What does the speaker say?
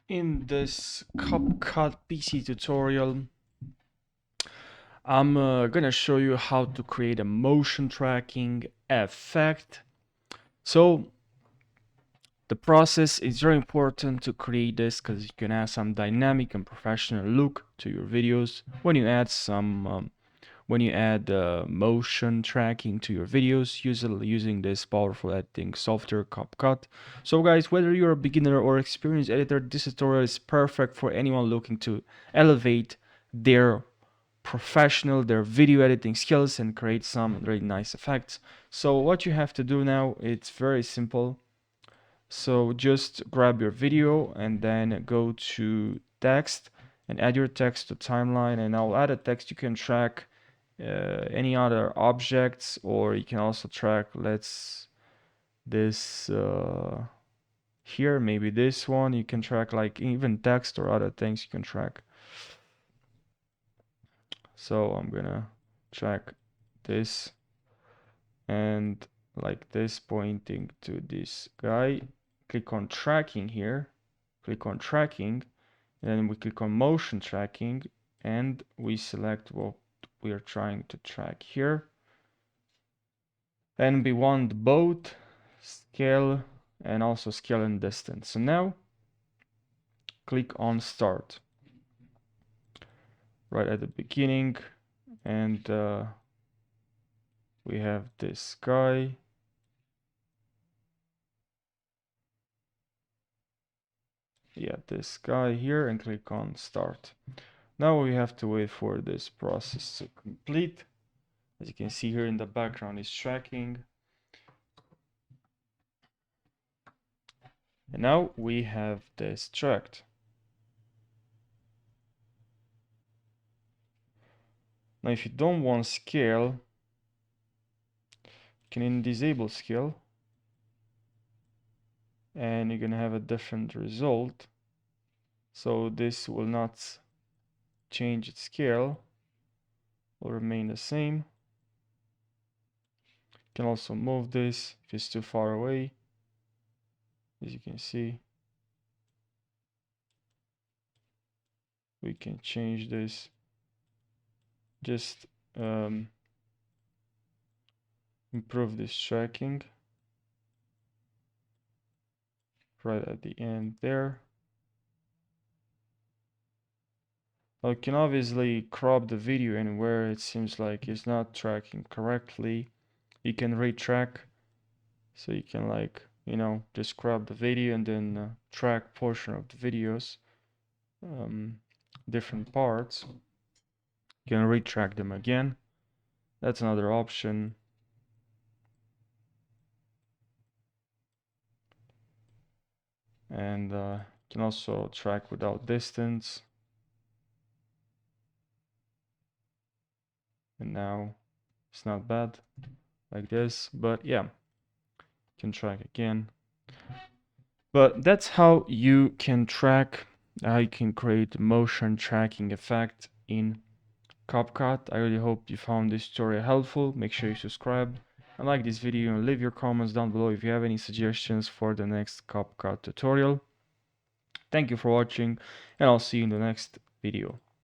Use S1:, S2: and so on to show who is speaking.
S1: In this CapCut PC tutorial, I'm gonna show you how to create a motion tracking effect. So the process is very important to create this because you can add some dynamic and professional look to your videos when you add motion tracking to your videos using this powerful editing software CapCut. So guys, whether you're a beginner or experienced editor, this tutorial is perfect for anyone looking to elevate their their video editing skills and create some really nice effects. So what you have to do now, it's very simple. So just grab your video and then go to text and add your text to timeline, and I'll add a text. You can track any other objects, or you can also track this here, maybe this one. You can track like even text or other things you can track. So I'm gonna track this and like this pointing to this guy. Click on tracking here, click on tracking, and then we click on motion tracking and we select what we are trying to track here. Then we want both scale and also scale and distance. So now click on start right at the beginning, and we have this guy. Yeah, this guy here, and click on start. Now we have to wait for this process to complete. As you can see here in the background is tracking. And now we have this tracked. Now if you don't want scale, you can disable scale and you're gonna have a different result. So this will not change its scale, will remain the same. You can also move this if it's too far away. As you can see, we can change this. Just improve this tracking right at the end there. I can obviously crop the video anywhere it seems like it's not tracking correctly. You can retrack, so you can like, you know, just grab the video and then track portion of the videos, different parts. You can retrack them again. That's another option. And you can also track without distance. And now it's not bad like this, but yeah, you can track again. But that's how you can track, how you can create motion tracking effect in CapCut. I really hope you found this tutorial helpful. Make sure you subscribe and like this video and leave your comments down below if you have any suggestions for the next CapCut tutorial. Thank you for watching, and I'll see you in the next video.